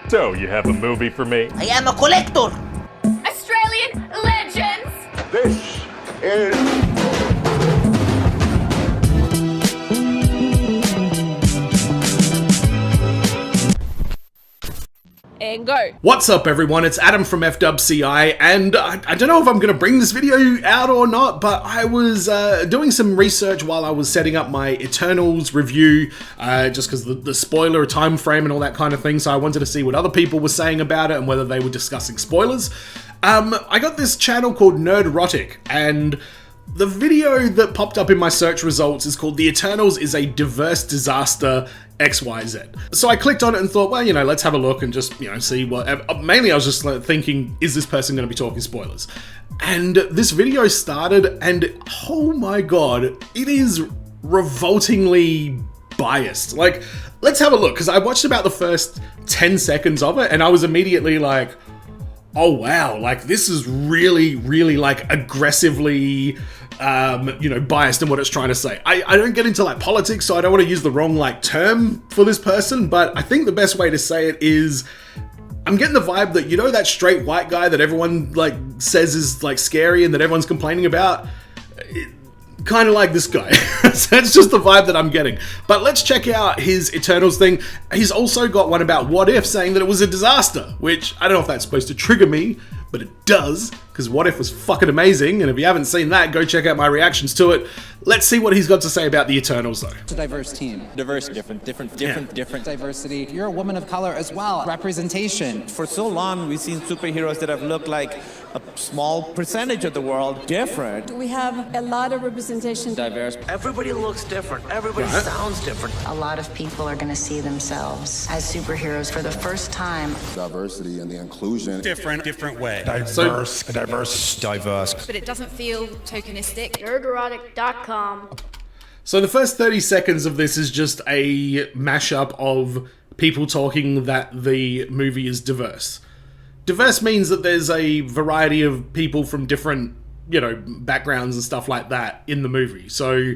So, you have a movie for me? I am a collector. Australian legends. This is... And go. What's up everyone, it's Adam from FWCI, and I don't know if I'm going to bring this video out or not, but I was doing some research while I was setting up my Eternals review, just because the spoiler time frame and all that kind of thing, so I wanted to see what other people were saying about it and whether they were discussing spoilers. I got this channel called Nerdrotic, and the video that popped up in my search results is called The Eternals is a Diverse Disaster XYZ. So I clicked on it and thought, well, you know, let's have a look and just, you know, see what... Mainly I was just like thinking, is this person going to be talking spoilers? And this video started and, oh my god, it is revoltingly biased. Like, let's have a look, because I watched about the first 10 seconds of it and I was immediately like, oh wow, like this is really, really like aggressively, you know, biased in what it's trying to say. I don't get into like politics, so I don't want to use the wrong like term for this person, but I think the best way to say it is, I'm getting the vibe that, you know, that straight white guy that everyone like says is like scary and that everyone's complaining about? Kind of like this guy. So that's just the vibe that I'm getting. But let's check out his Eternals thing. He's also got one about What If, saying that it was a disaster, which I don't know if that's supposed to trigger me, but it does, because What If was fucking amazing, and if you haven't seen that, go check out my reactions to it. Let's see what he's got to say about the Eternals, though. It's a diverse team. Diverse, different. Diversity. You're a woman of color as well. Representation. For so long, we've seen superheroes that have looked like a small percentage of the world. Different. We have a lot of representation. Diverse. Everybody looks different. Everybody sounds different. A lot of people are going to see themselves as superheroes for the first time. Diversity and the inclusion. Different way. Diverse. Diverse. But it doesn't feel tokenistic. Nerdrotic.com. So the first 30 seconds of this is just a mashup of people talking that the movie is diverse. Diverse means that there's a variety of people from different, you know, backgrounds and stuff like that in the movie. So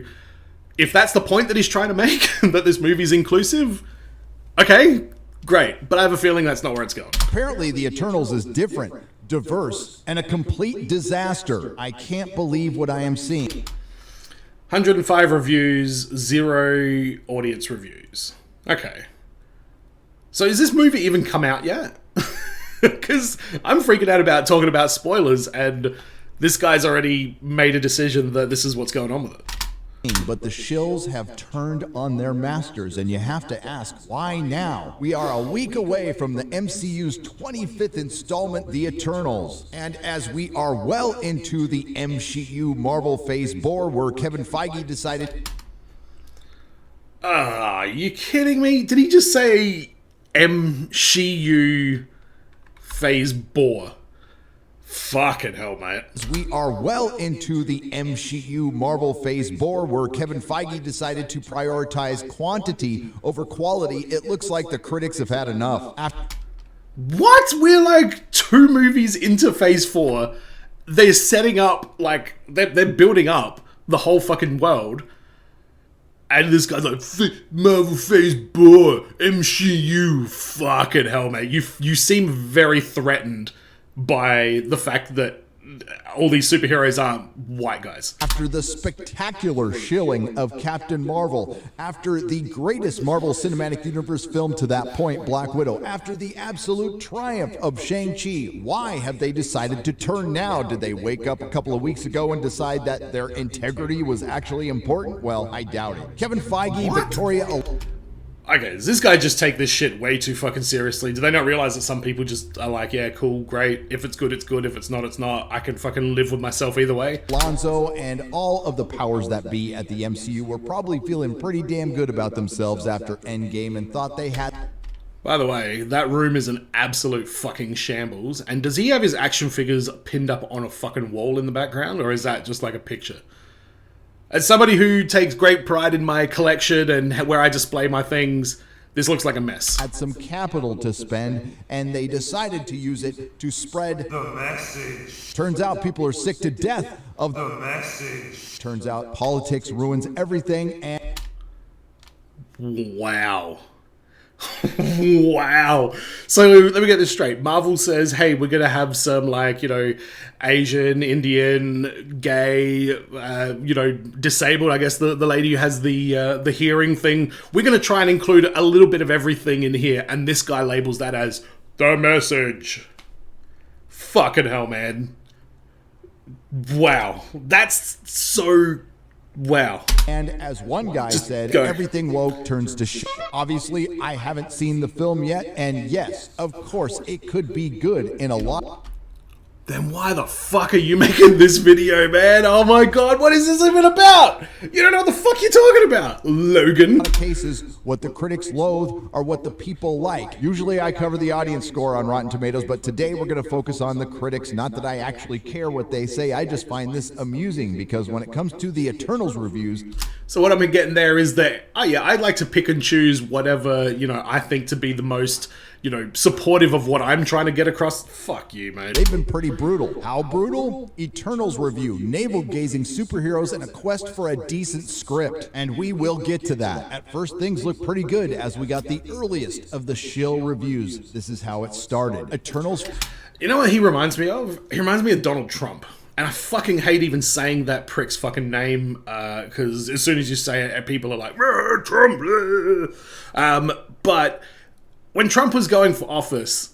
if that's the point that he's trying to make, that this movie's inclusive, okay, great. But I have a feeling that's not where it's going. Apparently the Eternals is different, diverse, and a complete disaster. I can't believe what I am seeing. 105 reviews, 0 audience reviews. Okay. So is this movie even come out yet? Because I'm freaking out about talking about spoilers, and this guy's already made a decision that this is what's going on with it. But the shills have turned on their masters, and you have to ask, why now? We are a week away from the MCU's 25th installment, The Eternals. And as we are well into the MCU Marvel Phase 4, where Kevin Feige decided... Are you kidding me? Did he just say MCU Phase 4? Fucking hell, mate. We are well into the MCU Marvel Phase 4, where Kevin Feige decided to prioritize quantity over quality. It looks like the critics have had enough. What? We're like 2 movies into Phase 4. They're setting up, like, they're building up the whole fucking world. And this guy's like, Marvel Phase 4, MCU. Fucking hell, mate. You seem very threatened by the fact that all these superheroes aren't white guys. After the spectacular shilling of Captain Marvel, after the greatest Marvel Cinematic Universe film to that point, Black Widow, after the absolute triumph of Shang-Chi, why have they decided to turn now? Did they wake up a couple of weeks ago and decide that their integrity was actually important? Well, I doubt it. Kevin Feige, Victoria... Okay, does this guy just take this shit way too fucking seriously? Do they not realize that some people just are like, yeah, cool, great. If it's good, it's good. If it's not, it's not. I can fucking live with myself either way. Lonzo and all of the powers that be at the MCU were probably feeling pretty damn good about themselves after Endgame and thought they had... By the way, that room is an absolute fucking shambles. And does he have his action figures pinned up on a fucking wall in the background? Or is that just like a picture? As somebody who takes great pride in my collection and where I display my things, this looks like a mess. Had some capital to spend, and they decided to use it to spread the message. Turns out people are sick to death of the message. Turns out politics ruins everything, and... Wow. Wow. So let me get this straight. Marvel says, hey, we're going to have some, like, you know, Asian, Indian, gay, you know, disabled, I guess the lady who has the hearing thing. We're going to try and include a little bit of everything in here. And this guy labels that as the message. Fucking hell, man. Wow. That's so... Wow. And as one guy said, everything woke turns to shit. Obviously, I haven't seen the film yet, and yes, of course, it could be good in a lot. Then why the fuck are you making this video, man? Oh my god, what is this even about? You don't know what the fuck you're talking about, Logan. In a lot of cases, what the critics loathe are what the people like. Usually I cover the audience score on Rotten Tomatoes, but today we're going to focus on the critics. Not that I actually care what they say, I just find this amusing because when it comes to the Eternals reviews... So what I'm getting there is that, oh yeah, I'd like to pick and choose whatever, you know, I think to be the most... you know, supportive of what I'm trying to get across. Fuck you, mate. They've been pretty brutal. How brutal? Eternals review, navel-gazing superheroes and a quest for a decent script. And we will get to that. At first, things look pretty good as we got the earliest of the shill reviews. This is how it started. Eternals... You know what he reminds me of? He reminds me of Donald Trump. And I fucking hate even saying that prick's fucking name, because as soon as you say it, people are like, Trump. But... when Trump was going for office,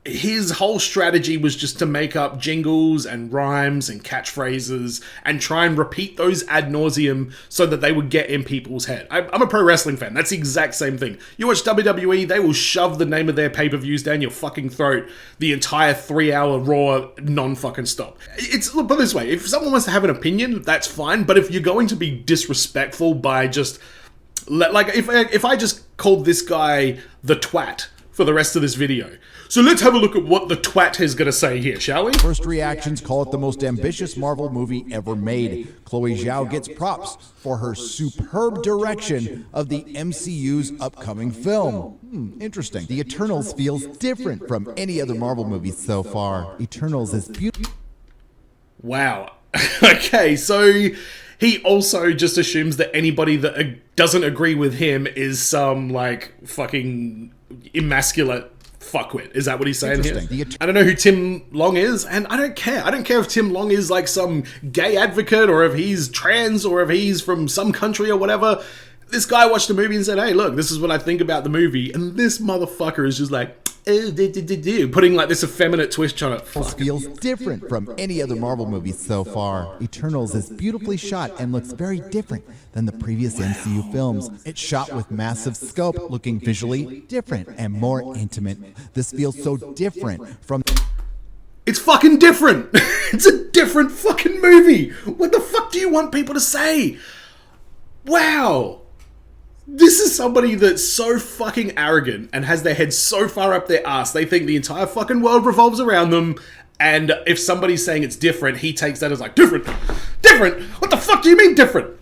his whole strategy was just to make up jingles and rhymes and catchphrases and try and repeat those ad nauseum so that they would get in people's head. I'm a pro wrestling fan. That's the exact same thing. You watch WWE, they will shove the name of their pay-per-views down your fucking throat the entire 3-hour Raw non-fucking stop. Put it this way, if someone wants to have an opinion, that's fine, but if you're going to be disrespectful by just... like, if I just called this guy the twat for the rest of this video. So let's have a look at what the twat is going to say here, shall we? First reactions call it the most ambitious Marvel movie ever made. Chloe Zhao gets props for her superb direction of the MCU's upcoming film. Interesting. The Eternals feels different from any other Marvel movie so far. Eternals is beautiful. Wow. Okay, so... he also just assumes that anybody that doesn't agree with him is some, like, fucking emasculate fuckwit. Is that what he's saying here? I don't know who Tim Long is, and I don't care. I don't care if Tim Long is, like, some gay advocate, or if he's trans, or if he's from some country or whatever. This guy watched the movie and said, hey, look, this is what I think about the movie, and this motherfucker is just like... putting like this effeminate twist on it. Feels different from any other Marvel movie so far. Eternals is beautifully shot and looks very different than the previous MCU films. It's shot with massive scope, looking visually different and more intimate. This feels so different from... It's fucking different. It's a different fucking movie. What the fuck do you want people to say? Wow. This is somebody that's so fucking arrogant and has their head so far up their ass, they think the entire fucking world revolves around them, and if somebody's saying it's different, he takes that as like, different? Different? What the fuck do you mean different?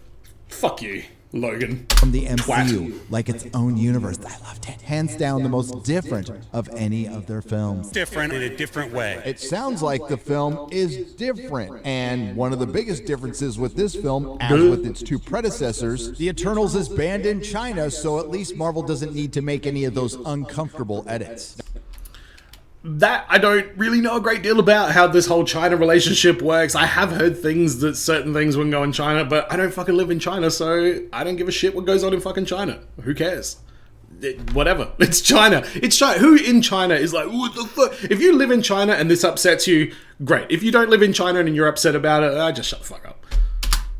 Fuck you, Logan. From the MCU, like its own universe. I loved it. Hands down the most different of any of their films. Different in a different way. It sounds like the film is different, and one of the biggest differences with this film, as with its two predecessors, the Eternals is banned in China, so at least Marvel doesn't need to make any of those uncomfortable edits. That I don't really know a great deal about how this whole China relationship works. I have heard things that certain things wouldn't go in China, but I don't fucking live in China, so I don't give a shit what goes on in fucking China. Who cares? Whatever. It's China. It's China. Who in China is like, what the fuck? If you live in China and this upsets you, great. If you don't live in China and you're upset about it, just shut the fuck up.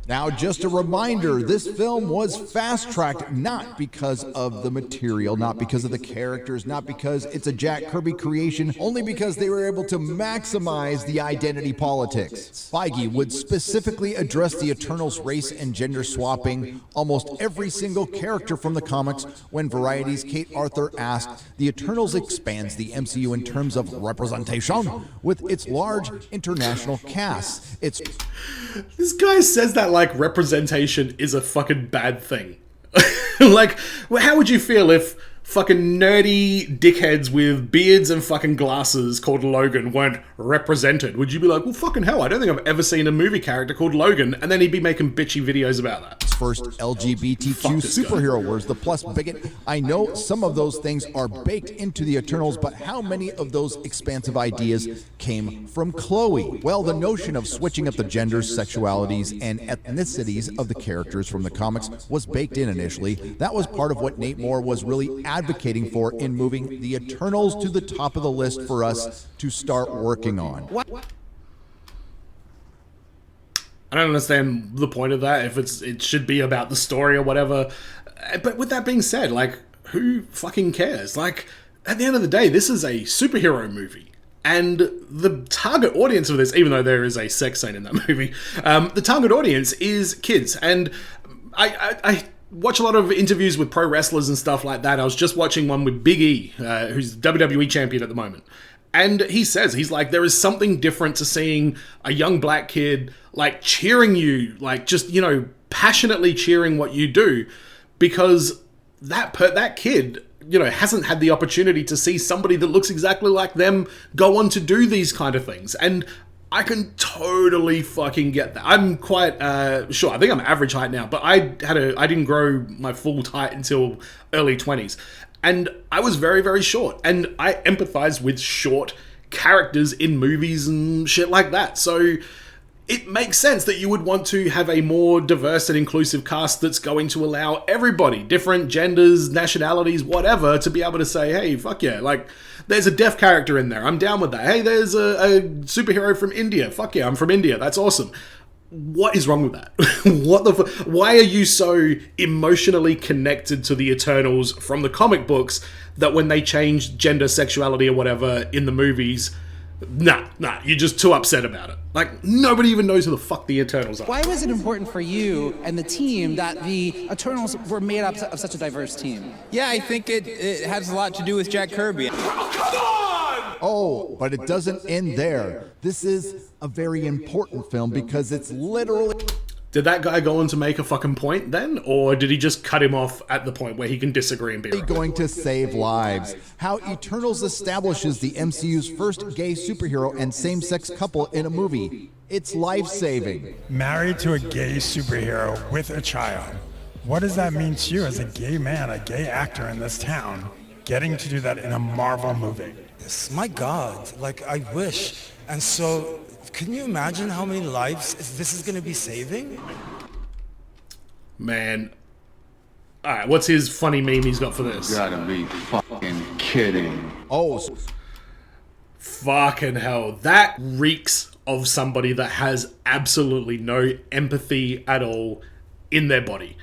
Now, just a reminder, this film was fast-tracked not because of the material, not because of the characters, not because it's a Jack Kirby creation, only because they were able to maximize the identity politics. Feige would specifically address the Eternals' race and gender swapping almost every single character from the comics when Variety's Kate Arthur asked, the Eternals expands the MCU in terms of representation with its large international cast. This guy says that like representation is a fucking bad thing. Like, how would you feel if fucking nerdy dickheads with beards and fucking glasses called Logan weren't represented? Would you be like, well, fucking hell, I don't think I've ever seen a movie character called Logan, and then he'd be making bitchy videos about that? first LGBTQ superhero. Where's the plus bigot? I know some of those things are baked into the Eternals, but how many of those expansive ideas came from Chloe? Well, the notion of switching up the genders, sexualities, and ethnicities of the characters from the comics was baked in initially. That was part of what Nate Moore was really advocating for in moving the Eternals to the top of the list for us to start working on. I don't understand the point of that, if it should be about the story or whatever. But with that being said, like, who fucking cares? Like, at the end of the day, this is a superhero movie. And the target audience of this, even though there is a sex scene in that movie, the target audience is kids. And I watch a lot of interviews with pro wrestlers and stuff like that. I was just watching one with Big E, who's WWE champion at the moment. And he says, he's like, there is something different to seeing a young black kid, like, cheering you, like, just, you know, passionately cheering what you do, because that kid, you know, hasn't had the opportunity to see somebody that looks exactly like them go on to do these kind of things. And I can totally fucking get that. I'm quite sure. I think I'm average height now, but I didn't grow my full height until early 20s. And I was very, very short. And I empathize with short characters in movies and shit like that. So it makes sense that you would want to have a more diverse and inclusive cast that's going to allow everybody, different genders, nationalities, whatever, to be able to say, hey, fuck yeah, like, there's a deaf character in there, I'm down with that. Hey, there's a superhero from India, fuck yeah, I'm from India, that's awesome. What is wrong with that? Why are you so emotionally connected to the Eternals from the comic books that when they change gender, sexuality, or whatever in the movies, nah, you're just too upset about it? Like, nobody even knows who the fuck the Eternals are. Why was it important for you and the team that the Eternals were made up of such a diverse team? Yeah, I think it has a lot to do with Jack Kirby. Oh, but it doesn't end there. This is a very important film because it's literally... Did that guy go on to make a fucking point then? Or did he just cut him off at the point where he can disagree and be right? Going to save lives. How Eternals establishes the MCU's first gay superhero and same-sex couple in a movie. It's life-saving. Married to a gay superhero with a child. What does that mean to you as a gay man, a gay actor in this town, getting to do that in a Marvel movie? Yes, my God, like, I wish. And so, can you imagine how many lives this is going to be saving? Man. Alright, what's his funny meme he's got for this? You gotta be fucking kidding. Oh. Fucking hell. That reeks of somebody that has absolutely no empathy at all in their body.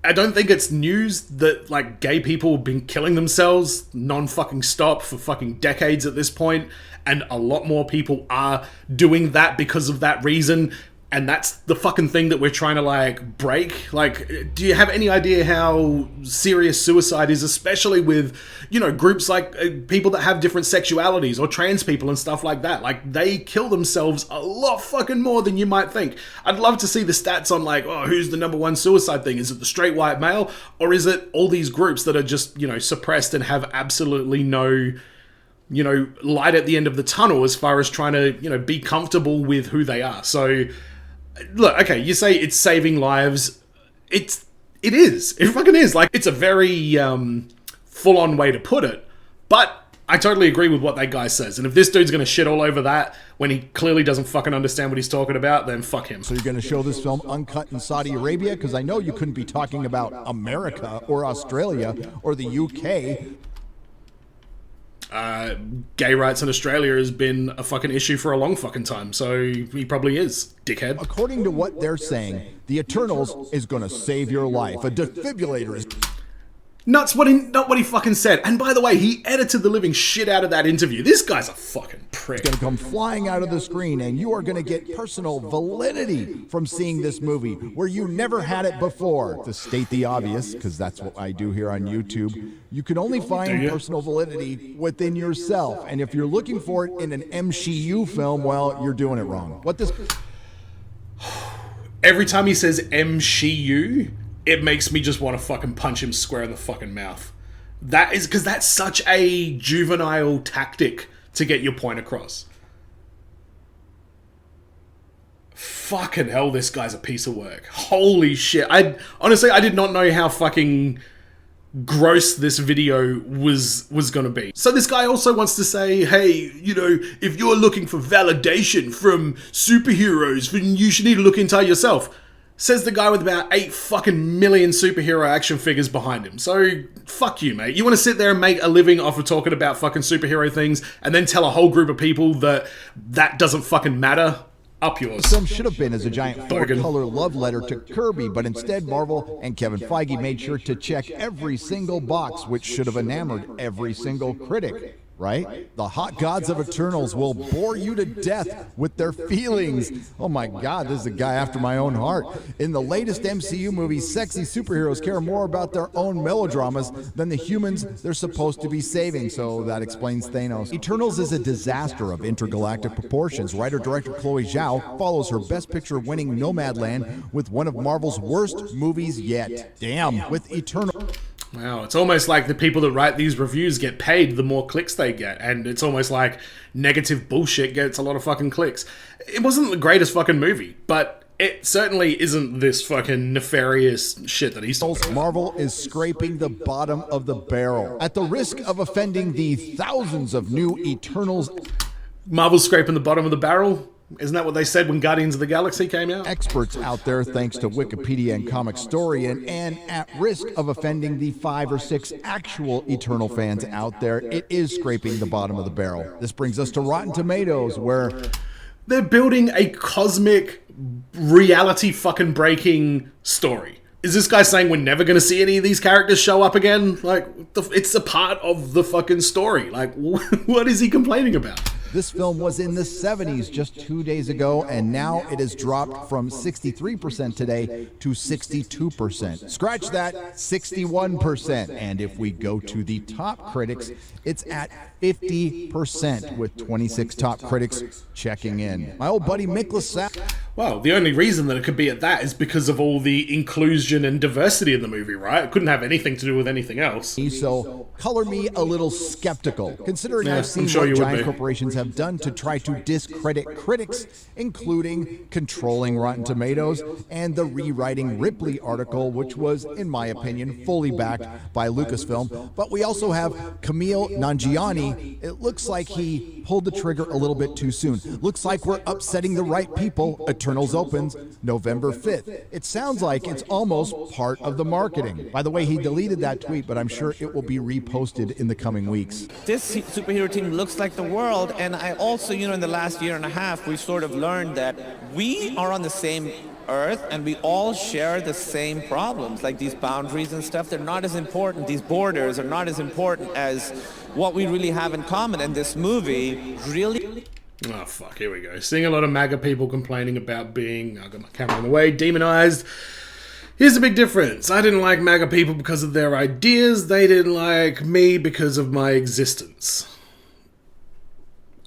I don't think it's news that, like, gay people have been killing themselves non-fucking stop for fucking decades at this point, and a lot more people are doing that because of that reason, and that's the fucking thing that we're trying to, like, break. Like, do you have any idea how serious suicide is, especially with, you know, groups like people that have different sexualities or trans people and stuff like that? Like, they kill themselves a lot fucking more than you might think. I'd love to see the stats on, like, oh, who's the #1 suicide thing? Is it the straight white male? Or is it all these groups that are just, you know, suppressed and have absolutely no, you know, light at the end of the tunnel as far as trying to, you know, be comfortable with who they are? So, look, okay, you say it's saving lives. It is. It fucking is. Like, it's a very full-on way to put it. But I totally agree with what that guy says. And if this dude's gonna shit all over that when he clearly doesn't fucking understand what he's talking about, then fuck him. So you're gonna show this film uncut in Saudi Arabia? Because I know you couldn't be talking about America or Australia or the UK. Gay rights in Australia has been a fucking issue for a long fucking time, so he probably is, dickhead. According to what they're saying, the Eternals is gonna save your life. A defibrillator is... Not what he fucking said. And by the way, he edited the living shit out of that interview. This guy's a fucking prick. It's gonna come flying out of the screen, and you are gonna get personal validity from seeing this movie where you never had it before. To state the obvious, because that's what I do here on YouTube, you can only find personal validity within yourself. And if you're looking for it in an MCU film, well, you're doing it wrong. What this... Every time he says MCU, it makes me just want to fucking punch him square in the fucking mouth. That is because that's such a juvenile tactic to get your point across. fucking hell, this guy's a piece of work. Holy shit. Honestly, I did not know how fucking gross this video was gonna be. So this guy also wants to say, hey, you know, if you're looking for validation from superheroes, then you should need to look inside yourself. Says the guy with about 8 fucking million superhero action figures behind him. So, fuck you, mate. You want to sit there and make a living off of talking about fucking superhero things and then tell a whole group of people that that doesn't fucking matter? Up yours. The film should have been as a giant four-color love letter to Kirby, but instead Marvel and Kevin Feige made sure to check every single box, which should have enamored every single critic. Right? The hot gods of Eternals will bore you to death with their feelings. Oh my god, this is a guy after my own heart. In the latest MCU movie, sexy superheroes care more about their own melodramas than the humans they're supposed to be saving, so that explains Thanos. Eternals is a disaster of intergalactic proportions. Writer-director Chloe Zhao follows her Best Picture-winning Nomadland with one of Marvel's worst movies yet. Damn, with Eternals... Wow, it's almost like the people that write these reviews get paid the more clicks they get, and it's almost like negative bullshit gets a lot of fucking clicks. It wasn't the greatest fucking movie, but it certainly isn't this fucking nefarious shit that he's talking about. Marvel is scraping the bottom of the barrel. At the risk of offending the thousands of new Eternals... Marvel's scraping the bottom of the barrel? Isn't that what they said when Guardians of the Galaxy came out? Experts out there, thanks to Wikipedia and Comicstorian, and at risk of offending the 5 or 6 actual Eternal fans out there, it is scraping the bottom of the barrel. This brings us to Rotten Tomatoes, where they're building a cosmic, reality fucking breaking story. Is this guy saying we're never going to see any of these characters show up again? Like, it's a part of the fucking story. Like, what is he complaining about? This film was in the 70s just 2 days ago, and now it has dropped from 63% today to 62%. Scratch that, 61%. And if we go to the top critics, it's at 50%, with 26 top critics checking in. My old buddy Miklas Well, the only reason that it could be at that is because of all the inclusion and diversity in the movie, right? It couldn't have anything to do with anything else. So, color me a little skeptical, considering I've seen what giant corporations have done to try to discredit critics, including controlling Rotten Tomatoes and the rewriting Ripley article, which was, in my opinion, fully backed by Lucasfilm. But we also have Camille Nanjiani. It looks like he pulled the trigger a little bit too soon. Looks like we're upsetting the right people. Eternals opens November 5th. It sounds like it's almost part of the marketing. By the way, he deleted that tweet, but I'm sure it will be reposted in the coming weeks. This superhero team looks like the world, and I also, in the last year and a half, we've sort of learned that we are on the same Earth, and we all share the same problems, like these boundaries and stuff. They're not as important. These borders are not as important as what we really have in common. And this movie really... Oh, fuck, here we go. Seeing a lot of MAGA people complaining about being, I got my camera in the way, demonized. Here's the big difference. I didn't like MAGA people because of their ideas. They didn't like me because of my existence.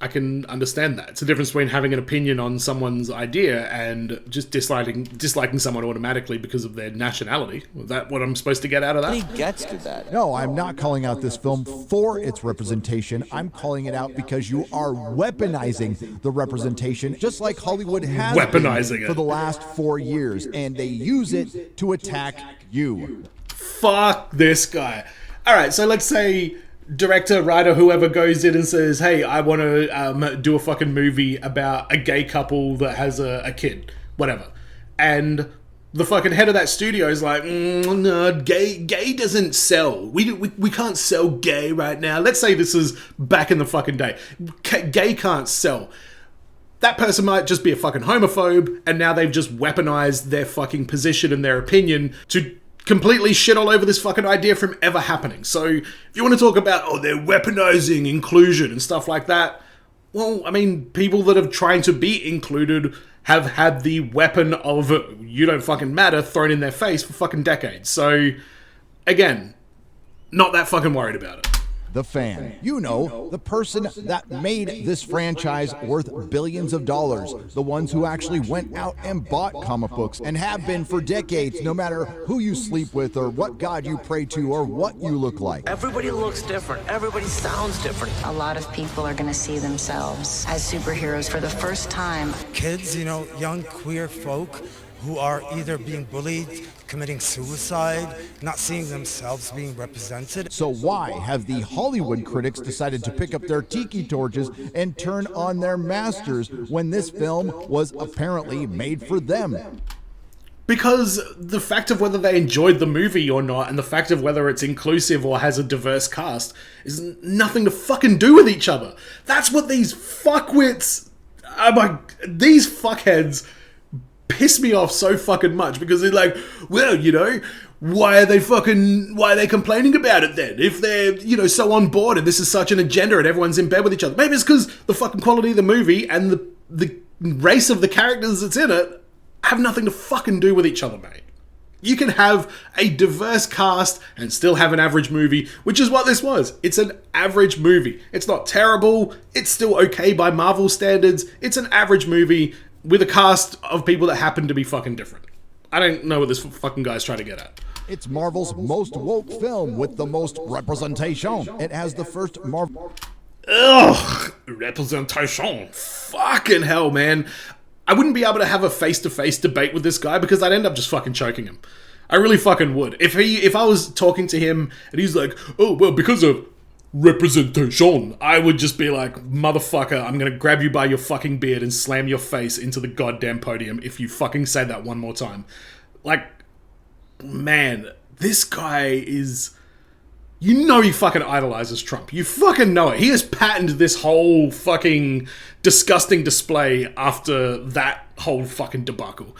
I can understand that. It's the difference between having an opinion on someone's idea and just disliking someone automatically because of their nationality. Is that what I'm supposed to get out of that? He gets to that. No, I'm not calling out this film for its representation. I'm calling it out because you are weaponizing the representation, just like Hollywood has been for the last 4 years, and they use it to attack you. Fuck this guy. All right, so let's say director, writer, whoever goes in and says, hey, I want to do a fucking movie about a gay couple that has a kid, whatever. And the fucking head of that studio is like, no, gay doesn't sell. We can't sell gay right now. Let's say this is back in the fucking day. Gay can't sell. That person might just be a fucking homophobe, and now they've just weaponized their fucking position and their opinion to completely shit all over this fucking idea from ever happening. So if you want to talk about, oh, they're weaponizing inclusion and stuff like that, well, I mean, people that are trying to be included have had the weapon of you don't fucking matter thrown in their face for fucking decades. So again, not that fucking worried about it. the fan. You know, the person that made this franchise worth billions of dollars. The ones who actually went out and bought comic books and have been for decades, no matter who you sleep with or what god you pray to or what you look like. Everybody looks different. Everybody sounds different. A lot of people are going to see themselves as superheroes for the first time. Kids, you know, young queer folk who are either being bullied, committing suicide, not seeing themselves being represented. So why have the Hollywood critics decided to pick up their tiki torches and turn on their masters when this film was apparently made for them? Because the fact of whether they enjoyed the movie or not, and the fact of whether it's inclusive or has a diverse cast, is nothing to fucking do with each other. That's what these fuckwits, these fuckheads piss me off so fucking much, because they're like, well, you know, why are they complaining about it then? If they're, you know, so on board and this is such an agenda and everyone's in bed with each other. Maybe it's because the fucking quality of the movie and the race of the characters that's in it have nothing to fucking do with each other, mate. You can have a diverse cast and still have an average movie, which is what this was. It's an average movie. It's not terrible. It's still okay by Marvel standards. It's an average movie with a cast of people that happen to be fucking different. I don't know what this fucking guy's trying to get at. It's Marvel's most woke film with the most representation. It has the first Marvel... Ugh! Representation. Fucking hell, man. I wouldn't be able to have a face-to-face debate with this guy because I'd end up just fucking choking him. I really fucking would. If I was talking to him and he's like, oh, well, because of representation, I would just be like, motherfucker, I'm gonna grab you by your fucking beard and slam your face into the goddamn podium if you fucking say that one more time. Like, man, this guy is... You know he fucking idolizes Trump. You fucking know it. He has patented this whole fucking disgusting display after that whole fucking debacle.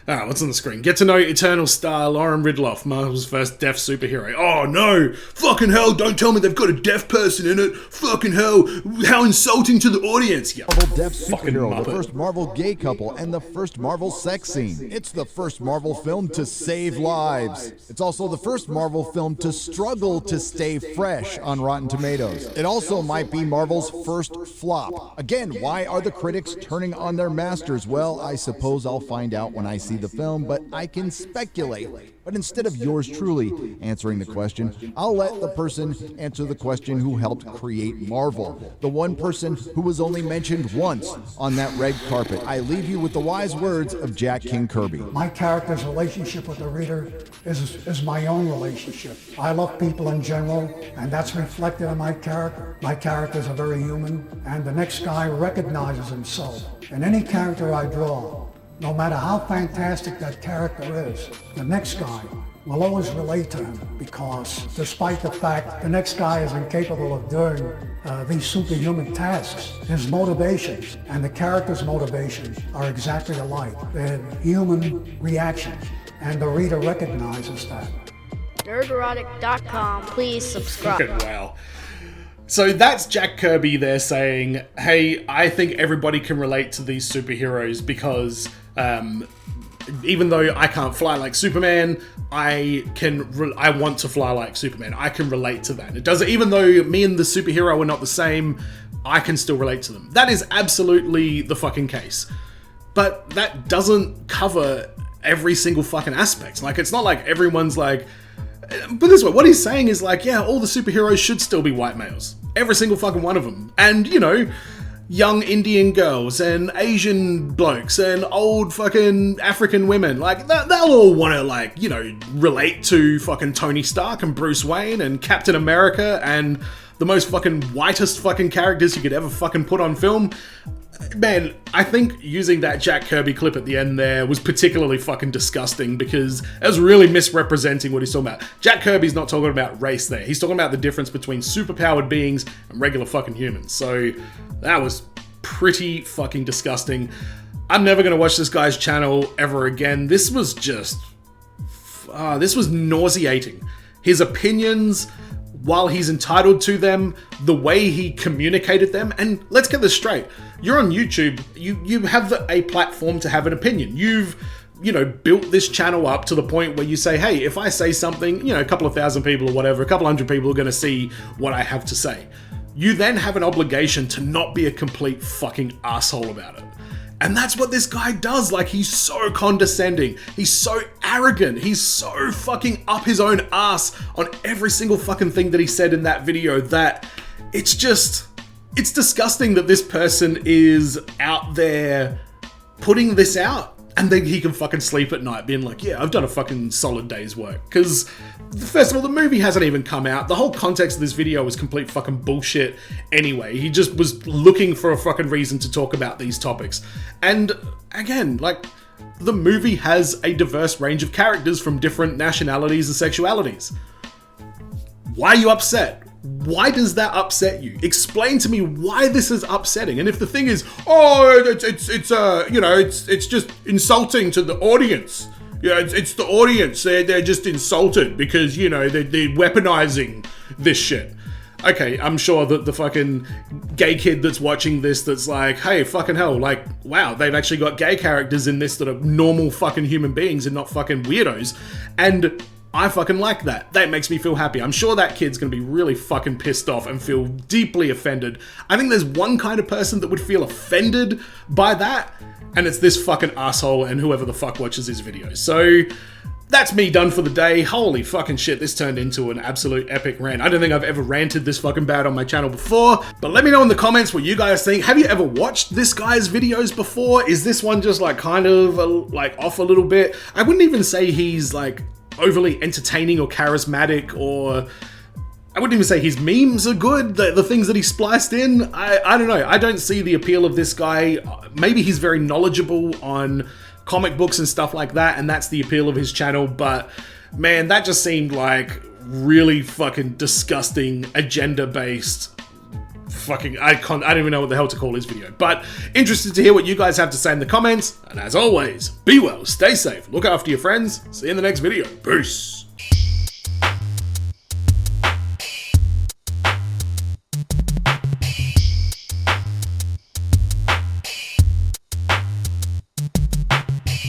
What's on the screen? Get to know Eternal star Lauren Ridloff, Marvel's first deaf superhero. Oh no! Fucking hell, don't tell me they've got a deaf person in it! Fucking hell, how insulting to the audience! Yeah, Marvel deaf superhero, the first Marvel gay couple, and the first Marvel sex scene. It's the first Marvel film to save lives. It's also the first Marvel film to struggle to stay fresh on Rotten Tomatoes. It also might be Marvel's first flop. Again, why are the critics turning on their masters? Well, I suppose I'll find out when I see the film, but I can speculate. But instead of yours truly answering the question, I'll let the person answer the question who helped create Marvel. The one person who was only mentioned once on that red carpet. I leave you with the wise words of Jack King Kirby. My character's relationship with the reader is my own relationship. I love people in general, and that's reflected in my character. My characters are very human, and the next guy recognizes himself. In any character I draw, no matter how fantastic that character is, the next guy will always relate to him, because despite the fact the next guy is incapable of doing these superhuman tasks, his motivations and the character's motivations are exactly alike. They're human reactions, and the reader recognizes that. Nerdrotic.com. Please subscribe. Wow. So that's Jack Kirby there saying, hey, I think everybody can relate to these superheroes because even though I can't fly like Superman, I want to fly like Superman. I can relate to that. It does, even though me and the superhero are not the same, I can still relate to them. That is absolutely the fucking case. But that doesn't cover every single fucking aspect. Like, it's not like everyone's like... But this way, what he's saying is like, yeah, all the superheroes should still be white males. Every single fucking one of them. And, you know, young Indian girls and Asian blokes and old fucking African women. Like, they'll all want to, like, you know, relate to fucking Tony Stark and Bruce Wayne and Captain America and the most fucking whitest fucking characters you could ever fucking put on film. Man, I think using that Jack Kirby clip at the end there was particularly fucking disgusting because it was really misrepresenting what he's talking about. Jack Kirby's not talking about race there. He's talking about the difference between superpowered beings and regular fucking humans. So that was pretty fucking disgusting. I'm never going to watch this guy's channel ever again. This was just... this was nauseating. His opinions... while he's entitled to them, the way he communicated them, and let's get this straight. You're on YouTube, you have a platform to have an opinion. You've you know, built this channel up to the point where you say, hey, if I say something, you know, a couple of thousand people or whatever, a couple hundred people are going to see what I have to say. You then have an obligation to not be a complete fucking asshole about it. And that's what this guy does. Like, he's so condescending. He's so arrogant. He's so fucking up his own ass on every single fucking thing that he said in that video that it's disgusting that this person is out there putting this out and then he can fucking sleep at night being like, yeah, I've done a fucking solid day's work. Because, first of all, the movie hasn't even come out. The whole context of this video was complete fucking bullshit anyway. He just was looking for a fucking reason to talk about these topics. And, again, like, the movie has a diverse range of characters from different nationalities and sexualities. Why are you upset? Why does that upset you? Explain to me why this is upsetting. And if the thing is, oh, it's just insulting to the audience. Yeah, it's the audience. They're just insulted because, you know, they're weaponizing this shit. Okay, I'm sure that the fucking gay kid that's watching this that's like, hey, fucking hell, like, wow, they've actually got gay characters in this that are normal fucking human beings and not fucking weirdos. And I fucking like that. That makes me feel happy. I'm sure that kid's gonna be really fucking pissed off and feel deeply offended. I think there's one kind of person that would feel offended by that, and it's this fucking asshole and whoever the fuck watches his videos. So that's me done for the day. Holy fucking shit, this turned into an absolute epic rant. I don't think I've ever ranted this fucking bad on my channel before, but let me know in the comments what you guys think. Have you ever watched this guy's videos before? Is this one just like kind of like off a little bit? I wouldn't even say he's like overly entertaining or charismatic, or I wouldn't even say his memes are good, the things that he spliced in. I don't know. I don't see the appeal of this guy. Maybe he's very knowledgeable on comic books and stuff like that, and that's the appeal of his channel, but man, that just seemed like really fucking disgusting, agenda-based fucking, I don't even know what the hell to call his video. But interested to hear what you guys have to say in the comments, and as always, be well, stay safe, look after your friends, see you in the next video. Peace.